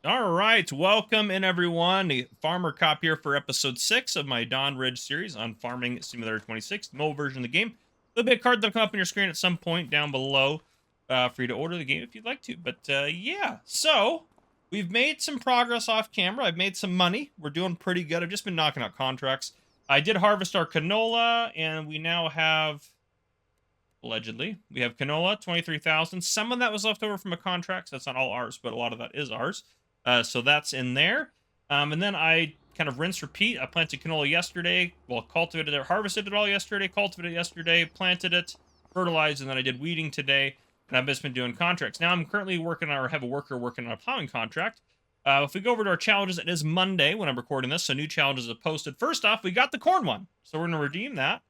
All right, welcome in everyone. The Farmer Cop here for episode 6 of my Dawnridge series on Farming Simulator 26, the mobile version of the game. There'll be a card that'll come up on your screen at some point down below for you to order the game if you'd like to. But yeah, so we've made some progress off camera. I've made some money. We're doing pretty good. I've just been knocking out contracts. I did harvest our canola, and we now have, allegedly, we have canola, 23,000. Some of that was left over from a contract, so that's not all ours, but a lot of that is ours. So that's in there. And then I kind of rinse repeat. I planted canola yesterday. Well, cultivated it, harvested it all yesterday, cultivated it yesterday, planted it, fertilized, and then I did weeding today. And I've just been doing contracts. Now I'm currently working on, or have a worker working on a plowing contract. If we go over to our challenges, it is Monday when I'm recording this, so new challenges are posted. First off, we got the corn one. So we're going to redeem that.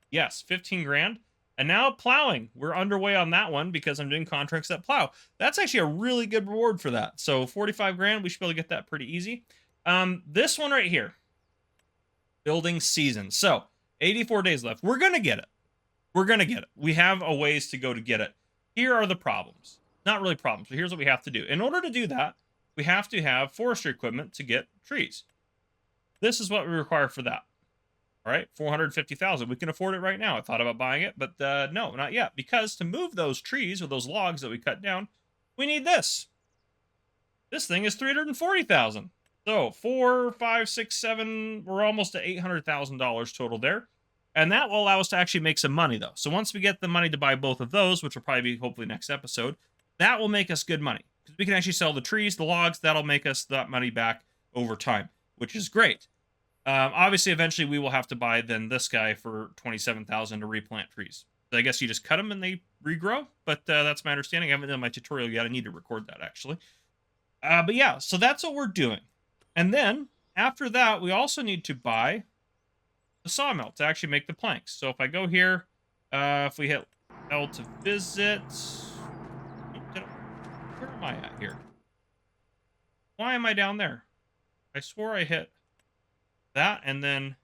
Yes, 15 grand. And now plowing. We're underway on that one because I'm doing contracts that plow. That's actually a really good reward for that. So 45 grand, we should be able to get that pretty easy. This one right here, building season. So 84 days left. We're going to get it. We're going to get it. We have a ways to go to get it. Here are the problems. Not really problems, but here's what we have to do. In order to do that, we have to have forestry equipment to get trees. This is what we require for that. All right, 450,000. We can afford it right now. I thought about buying it, but no, not yet. Because to move those trees or those logs that we cut down, we need this. This thing is 340,000. So 4, 5, 6, 7. We're almost at $800,000 total there, and that will allow us to actually make some money though. So once we get the money to buy both of those, which will probably be hopefully next episode, that will make us good money because we can actually sell the trees, the logs. That'll make us that money back over time, which is great. Obviously, eventually we will have to buy then this guy for 27,000 to replant trees. So I guess you just cut them and they regrow, but that's my understanding. I haven't done my tutorial yet. I need to record that actually. But yeah, so that's what we're doing. And then after that, we also need to buy the sawmill to actually make the planks. So if I go here, if we hit L to visit, where am I at here? Why am I down there? I swore I hit that and then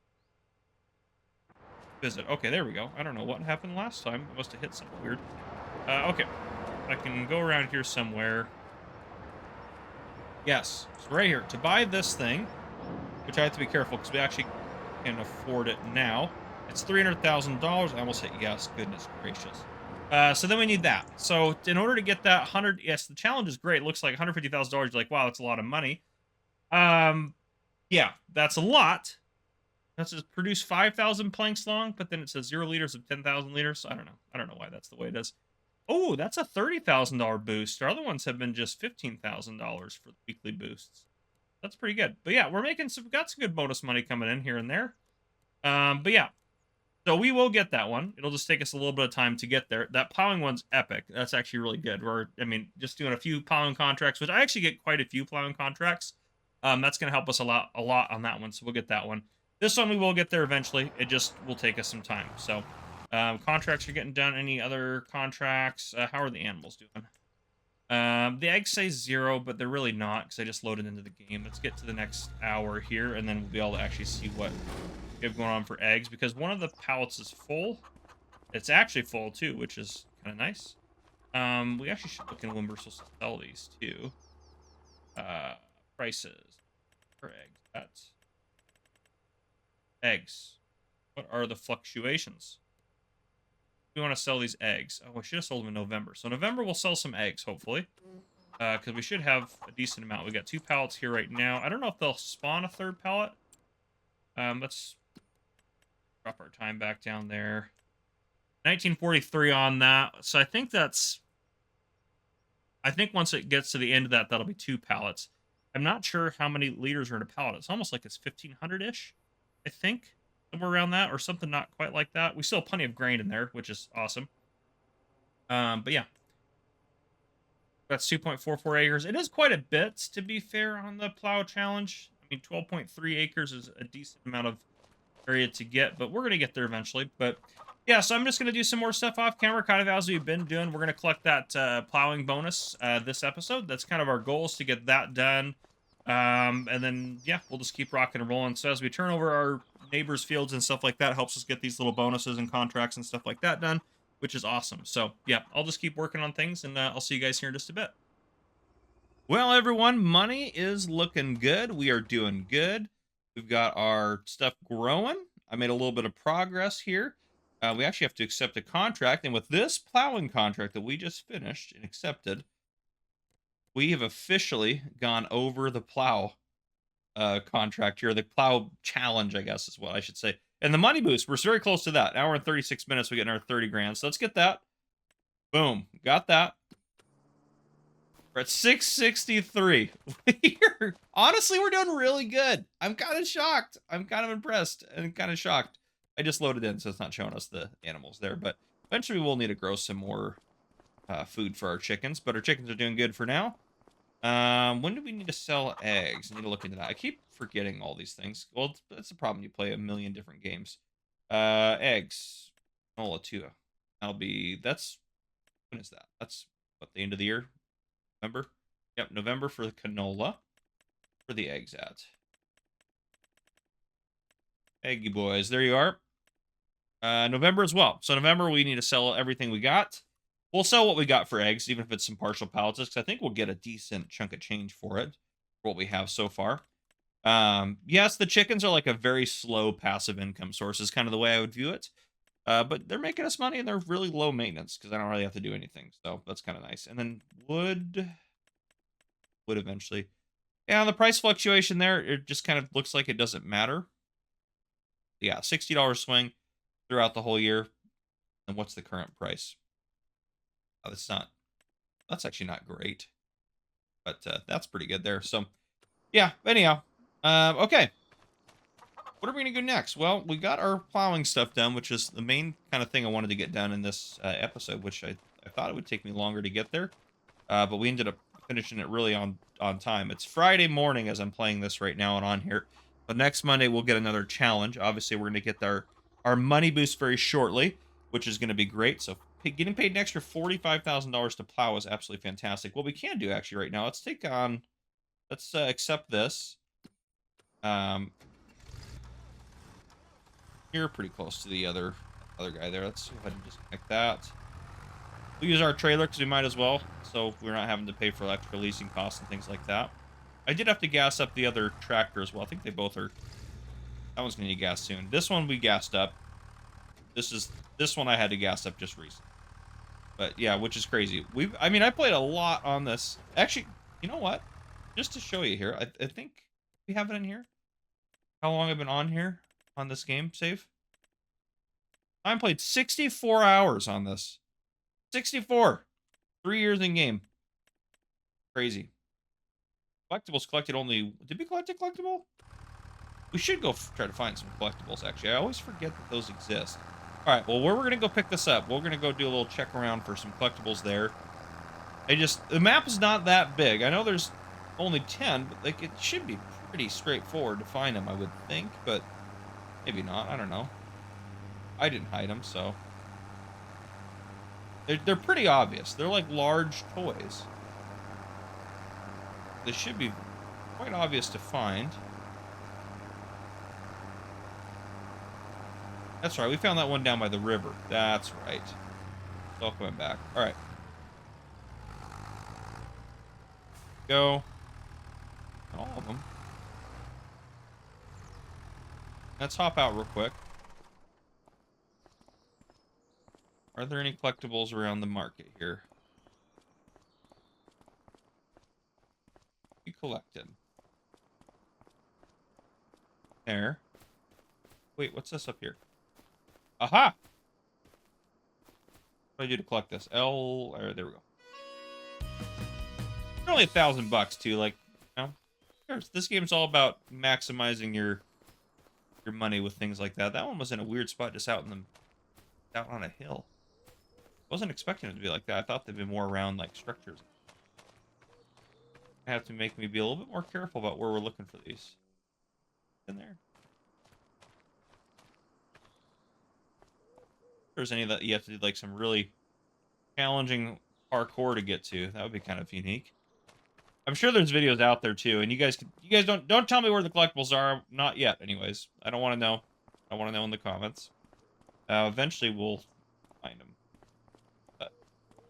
visit. Okay, there we go. I don't know what happened last time. I must have hit something weird. Okay, I can go around here somewhere. Yes, so right here to buy this thing, which I have to be careful because we actually can afford it now. It's $300,000. I almost hit yes. Goodness gracious. So then we need that. So in order to get that 100, yes, the challenge is great. It looks like $150,000. You're like, wow, that's a lot of money. Yeah, that's a lot. That's just produce 5,000 planks long, but then it says 0 liters of 10,000 liters. I don't know. I don't know why that's the way it is. Oh, that's a $30,000 boost. Our other ones have been just $15,000 for the weekly boosts. That's pretty good. But yeah, we're making some, got some good bonus money coming in here and there. But yeah, so we will get that one. It'll just take us a little bit of time to get there. That plowing one's epic. That's actually really good. I mean, just doing a few plowing contracts, which I actually get quite a few plowing contracts. That's going to help us a lot on that one, so we'll get that one. This one we will get there eventually. It just will take us some time. So contracts are getting done. Any other contracts? How are the animals doing? The eggs say 0, but they're really not because I just loaded into the game. Let's get to the next hour here, and then we'll be able to actually see what we have going on for eggs, because one of the pallets is full. It's actually full too, which is kind of nice. We actually should look in Universal to sell these too. Prices for eggs. That's eggs. What are the fluctuations? We want to sell these eggs. Oh, I should have sold them in November. So November we'll sell some eggs, hopefully. Because we should have a decent amount. We got 2 pallets here right now. I don't know if they'll spawn a 3rd pallet. Let's drop our time back down there. 1943 on that. So I think that's... I think once it gets to the end of that, that'll be 2 pallets. I'm not sure how many liters are in a pallet. It's almost like it's 1,500-ish, I think. Somewhere around that, or something not quite like that. We still have plenty of grain in there, which is awesome. But yeah. That's 2.44 acres. It is quite a bit, to be fair, on the plow challenge. I mean, 12.3 acres is a decent amount of area to get, but we're going to get there eventually. But yeah, so I'm just going to do some more stuff off camera, kind of as we've been doing. We're going to collect that plowing bonus this episode. That's kind of our goal, is to get that done. And then, yeah, we'll just keep rocking and rolling. So as we turn over our neighbors' fields and stuff like that, helps us get these little bonuses and contracts and stuff like that done, which is awesome. So, yeah, I'll just keep working on things, and I'll see you guys here in just a bit. Well, everyone, money is looking good. We are doing good. We've got our stuff growing. I made a little bit of progress here. We actually have to accept a contract. And with this plowing contract that we just finished and accepted, we have officially gone over the plow contract here. The plow challenge, I guess, is what I should say. And the money boost, we're very close to that. Hour and 36 minutes, we get our 30 grand. So let's get that. Boom. Got that. We're at 663. Honestly, we're doing really good. I'm kind of shocked. I'm kind of impressed and kind of shocked. I just loaded in, so it's not showing us the animals there. But eventually, we'll need to grow some more food for our chickens. But our chickens are doing good for now. When do we need to sell eggs? I need to look into that. I keep forgetting all these things. Well, that's the problem. You play a million different games. Eggs. Canola too. That's, when is that? That's what, the end of the year? November? Yep, November for the canola. For the eggs at. Eggy boys, there you are. November as well. So November, we need to sell everything we got. We'll sell what we got for eggs, even if it's some partial pallets, because I think we'll get a decent chunk of change for it, for what we have so far. Yes, the chickens are like a very slow passive income source, is kind of the way I would view it. But they're making us money, and they're really low maintenance, because I don't really have to do anything. So that's kind of nice. And then wood eventually. Yeah, the price fluctuation there, it just kind of looks like it doesn't matter. Yeah, $60 swing throughout the whole year. And what's the current price? Oh, that's actually not great. But that's pretty good there. So, yeah, anyhow. Okay. What are we going to do next? Well, we got our plowing stuff done, which is the main kind of thing I wanted to get done in this episode, which I thought it would take me longer to get there. But we ended up finishing it really on time. It's Friday morning as I'm playing this right now and on here. But next Monday, we'll get another challenge. Obviously, we're going to get our money boost very shortly, which is going to be great. So getting paid an extra $45,000 to plow is absolutely fantastic. What we can do actually right now, let's accept this. You're pretty close to the other guy there. Let's go ahead and just connect that. We'll use our trailer because we might as well, so we're not having to pay for extra leasing costs and things like that. I did have to gas up the other tractor as well. I think they both are. That one's going to need gas soon. This one we gassed up. This one I had to gas up just recently. But yeah, which is crazy. I mean, I played a lot on this. Actually, you know what? Just to show you here, I think we have it in here. How long I've been on here on this game save? I played 64 hours on this. 64. 3 years in game. Crazy. Collectibles collected only. Did we collect a collectible? We should go try to find some collectibles, actually. I always forget that those exist. All right, well, we're going to go pick this up. We're going to go do a little check around for some collectibles there. The map is not that big. I know there's only 10, but like it should be pretty straightforward to find them, I would think, but maybe not. I don't know. I didn't hide them, so. They're pretty obvious. They're like large toys. They should be quite obvious to find. That's right. We found that one down by the river. That's right. It's all coming back. All right. Go. All of them. Let's hop out real quick. Are there any collectibles around the market here? You collected. There. Wait, what's this up here? Aha! What do I do to collect this? There we go. Only $1,000 too. Like, you know, this game's all about maximizing your money with things like that. That one was in a weird spot, just out on a hill. Wasn't expecting it to be like that. I thought they'd be more around like structures. I have to make me be a little bit more careful about where we're looking for these. In there. If there's any that you have to do like some really challenging parkour to get to, that would be kind of unique. I'm sure there's videos out there too, and you guys don't tell me where the collectibles are. Not yet, anyways. I don't want to know. I want to know in the comments. Eventually we'll find them. But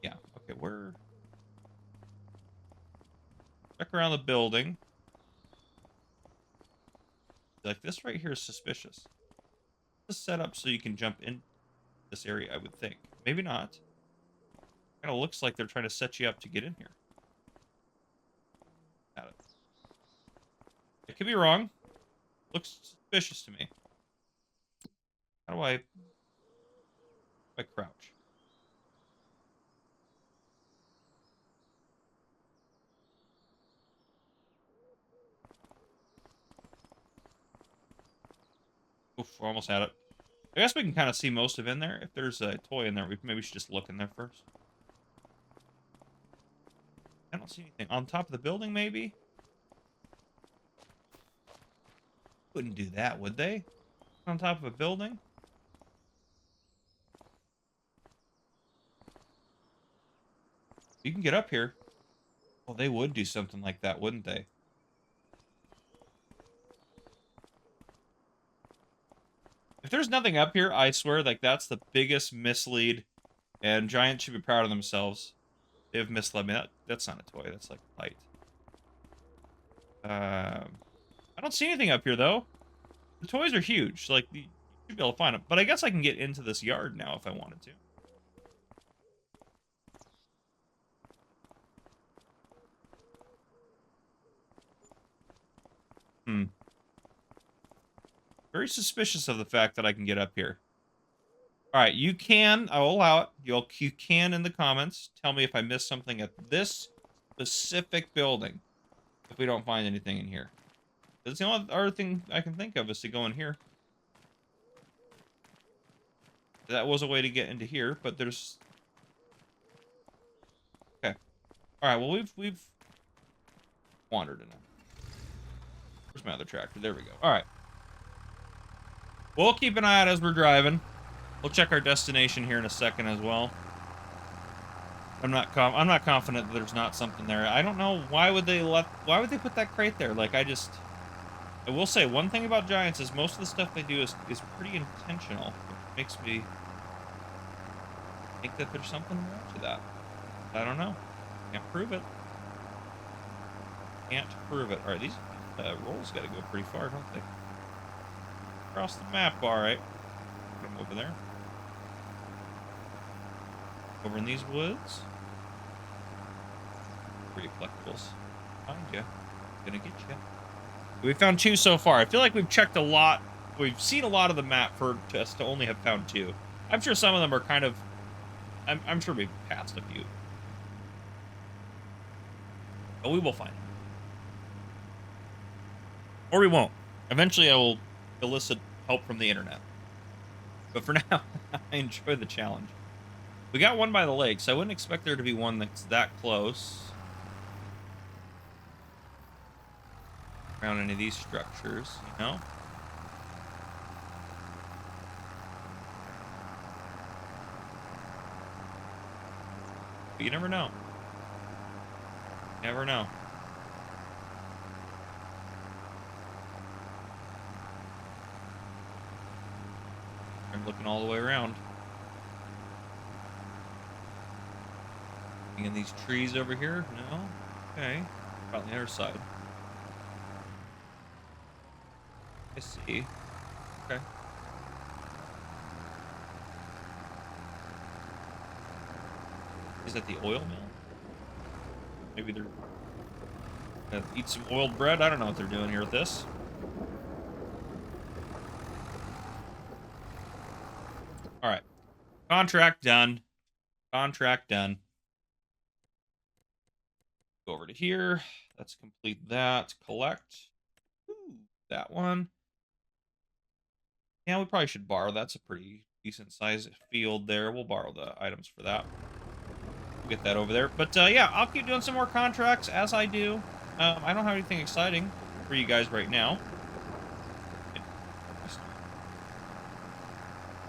yeah, okay, Check around the building. Like, this right here is suspicious. This is set up so you can jump in this area, I would think. Maybe not. Kind of looks like they're trying to set you up to get in here. Got it. I could be wrong. Looks suspicious to me. How do I crouch? Oof, we're almost at it. I guess we can kind of see most of in there. If there's a toy in there, maybe we should just look in there first. I don't see anything. On top of the building, maybe? Wouldn't do that, would they? On top of a building? You can get up here. Well, they would do something like that, wouldn't they? If there's nothing up here, I swear, like, that's the biggest mislead. And Giants should be proud of themselves. They've misled me. That's not a toy. That's like light. I don't see anything up here, though. The toys are huge. Like, you should be able to find them. But I guess I can get into this yard now if I wanted to. Very suspicious of the fact that I can get up here. All right, you can. I will allow it. You can in the comments tell me if I missed something at this specific building. If we don't find anything in here, that's the only other thing I can think of is to go in here. That was a way to get into here, but there's. Okay. All right. Well, we've wandered enough. Where's my other tractor? There we go. All right. We'll keep an eye out as we're driving. We'll check our destination here in a second as well. I'm not confident that there's not something there. I don't know why would they put that crate there? Like, I will say one thing about Giants is most of the stuff they do is pretty intentional. It makes me think that there's something more to that. I don't know. Can't prove it. Can't prove it. All right, these rolls got to go pretty far, don't they? Across the map, all right. Put them over there. Over in these woods. Pretty collectibles. Find ya. Gonna get ya. We found 2 so far. I feel like we've checked a lot. We've seen a lot of the map for us to only have found 2. I'm sure some of them are kind of. I'm sure we've passed a few. But we will find them. Or we won't. Eventually, I will elicit help from the internet. But for now, I enjoy the challenge. We got one by the lake, so I wouldn't expect there to be one that's that close. Around any of these structures, you know? But you never know. Never know. I'm looking all the way around. In these trees over here? No? Okay. About the other side. I see. Okay. Is that the oil mill? Maybe they're gonna eat some oiled bread? I don't know what they're doing here with this. Alright. Contract done. Contract done. Go over to here. Let's complete that. Collect. Ooh, that one. Yeah, we probably should borrow. That's a pretty decent size field there. We'll borrow the items for that. We'll get that over there. But yeah, I'll keep doing some more contracts as I do. I don't have anything exciting for you guys right now.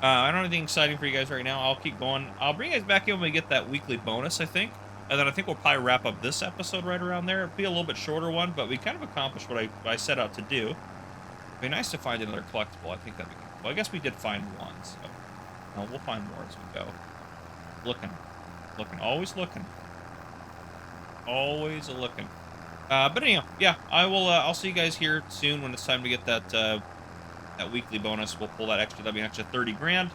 I don't have anything exciting for you guys right now. I'll keep going. I'll bring you guys back in when we get that weekly bonus, I think. And then I think we'll probably wrap up this episode right around there. It'll be a little bit shorter one, but we kind of accomplished what I set out to do. It'd be nice to find another collectible. I think that'd be good. Well, I guess we did find one, so we'll find more as we go. Looking. Always looking. Always a looking. But anyhow, yeah, I will. I'll see you guys here soon when it's time to get that weekly bonus. We'll pull that extra. That'll be an extra 30 grand.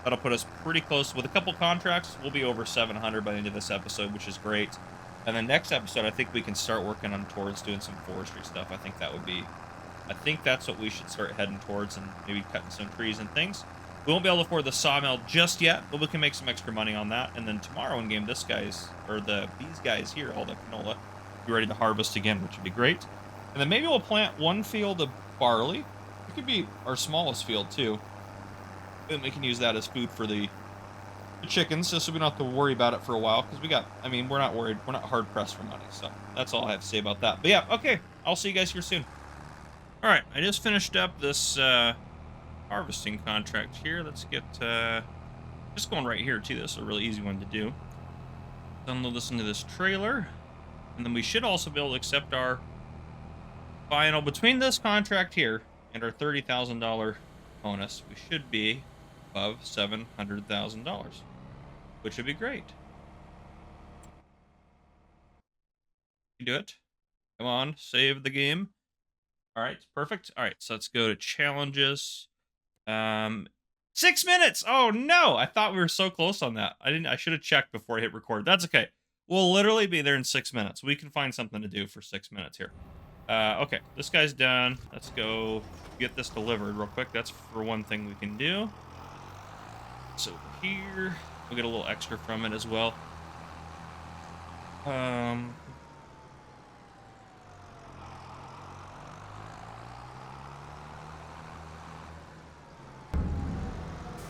That'll put us pretty close with a couple contracts. We'll be over 700 by the end of this episode, which is great. And then next episode, I think we can start working on towards doing some forestry stuff. I think that would be. I think that's what we should start heading towards, and maybe cutting some trees and things. We won't be able to afford the sawmill just yet, but we can make some extra money on that. And then tomorrow in game, these guys here, all the canola, be ready to harvest again, which would be great. And then maybe we'll plant one field of barley. It could be our smallest field too. And we can use that as food for the chickens, just so we don't have to worry about it for a while. Because we're not worried. We're not hard pressed for money. So that's all I have to say about that. But yeah, okay. I'll see you guys here soon. All right, I just finished up this harvesting contract here. Let's get just going right here too. This is a really easy one to do. Download this into this trailer, and then we should also be able to accept our final between this contract here and our $30,000 bonus. We should be above $700,000, which would be great. You do it. Come on, save the game. All right, perfect. All right, so let's go to challenges. 6 minutes. Oh no, I thought we were so close on that. I should have checked before I hit record. That's okay. We'll literally be there in 6 minutes. We can find something to do for 6 minutes here. Okay, this guy's done. Let's go get this delivered real quick. That's for one thing we can do. So here, we'll get a little extra from it as well.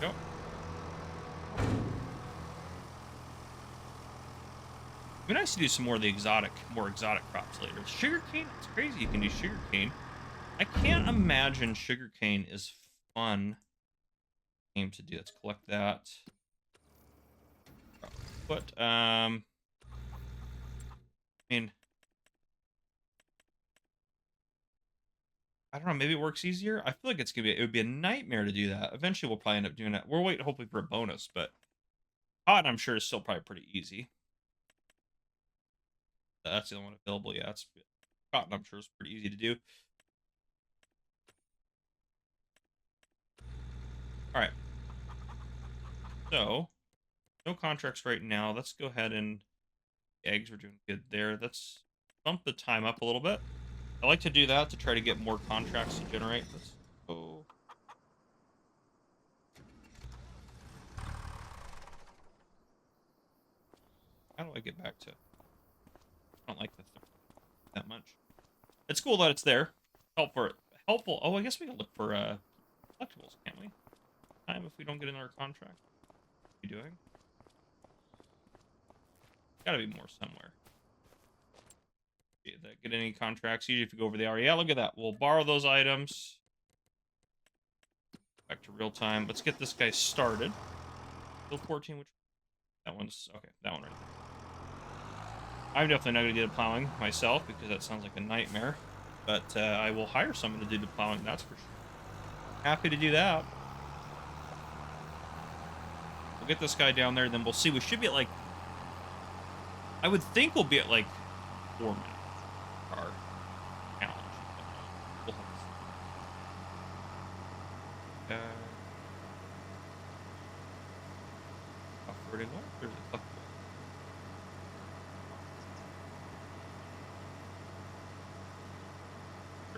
Go. It'd be nice to do some more of the more exotic crops later. Sugarcane, it's crazy you can do sugarcane. I can't imagine sugarcane is fun game to do. Let's collect that. But I mean, I don't know, maybe it works easier. I feel like it would be a nightmare to do that. Eventually we'll probably end up doing that. We're waiting hopefully for a bonus, but cotton I'm sure is still probably pretty easy. That's the only one available. Yeah, it's cotton I'm sure is pretty easy to do. All right. So, no contracts right now. Let's go ahead and eggs. We're doing good there. Let's bump the time up a little bit. I like to do that to try to get more contracts to generate. Let's go. How do I get back to? I don't like this that much. It's cool that it's there. Helpful. Oh, I guess we can look for collectibles, can't we? Time if we don't get in our contract. What are you doing? Gotta be more somewhere. Get any contracts? Usually if you go over the hour. Yeah, look at that. We'll borrow those items. Back to real time. Let's get this guy started. Build 14, which that one's okay. That one right there. I'm definitely not going to do the plowing myself because that sounds like a nightmare. But I will hire someone to do the plowing, that's for sure. Happy to do that. We'll get this guy down there, then we'll see. We should be at like... I would think we'll be at like 4 minutes. Our challenge. We'll have to see. Offroading what? There's a collectible.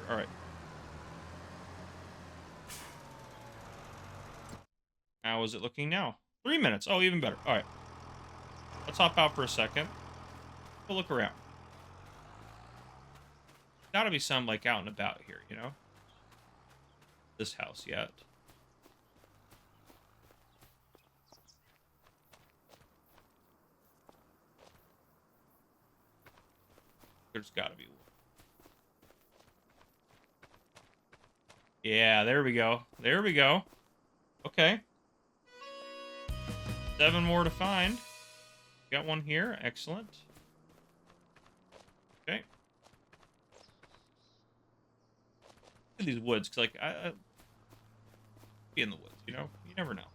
All right. How is it looking now? 3 minutes. Oh, even better. All right. Let's hop out for a second. We'll look around. Gotta be some like out and about here, you know? This house yet. There's gotta be one. Yeah, there we go. There we go. Okay. 7 more to find. Got one here. Excellent. Okay. Look at these woods, because, like, I be in the woods, you know? You never know.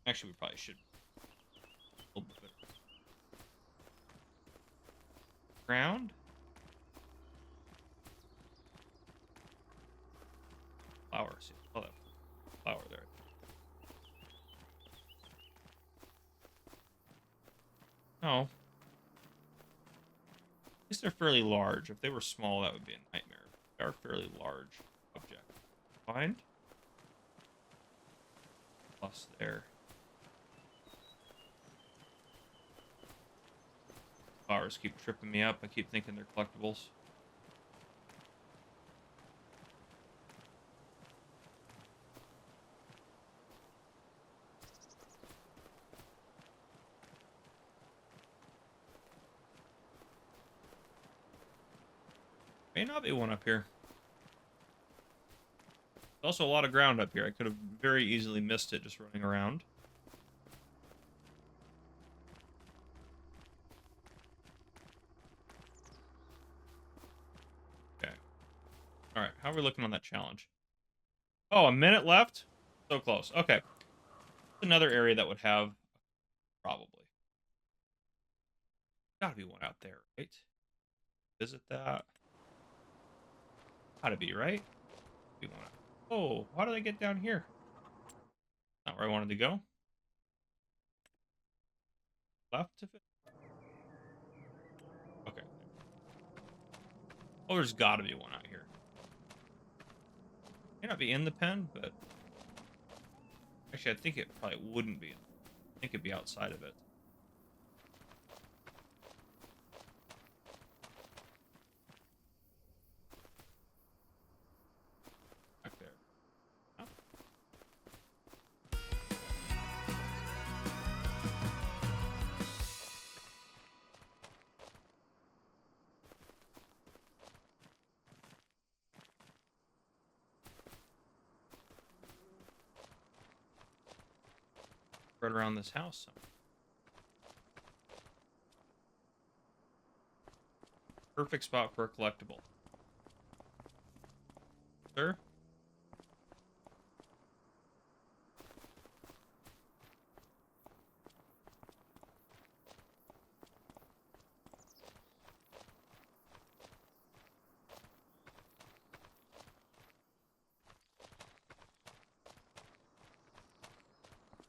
Actually, we probably should. A little bit better. ground. Flower. See, oh, that flower there. No. At least they're fairly large. If they were small, that would be a nightmare. They are fairly large object. Find. Plus there. Flowers keep tripping me up. I keep thinking they're collectibles. May not be one up here. There's also a lot of ground up here. I could have very easily missed it just running around. Okay. Alright, how are we looking on that challenge? Oh, a minute left? So close. Okay. Another area that would have... Probably. Gotta be one out there, right? Visit that. Gotta be, right? We want to. Oh, how did I get down here? Not where I wanted to go. Left of it. Okay. Oh, there's gotta be one out here. May not be in the pen, but actually, I think it probably wouldn't be. I think it'd be outside of it. Right around this house somewhere. Perfect spot for a collectible. Sir?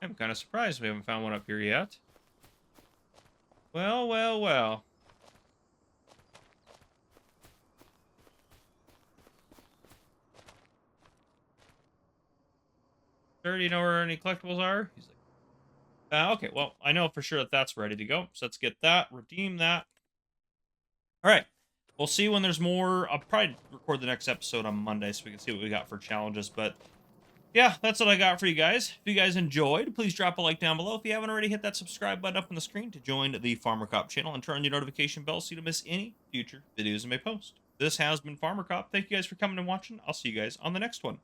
I'm kind of surprised we haven't found one up here yet. Well, well, well. Sir, do you know where any collectibles are? He's like, okay, well, I know for sure that that's ready to go. So let's get that, redeem that. All right. We'll see when there's more. I'll probably record the next episode on Monday so we can see what we got for challenges. But yeah, that's what I got for you guys. If you guys enjoyed, please drop a like down below. If you haven't already, hit that subscribe button up on the screen to join the Farmer Cop channel and turn on your notification bell so you don't miss any future videos I may post. This has been Farmer Cop. Thank you guys for coming and watching. I'll see you guys on the next one.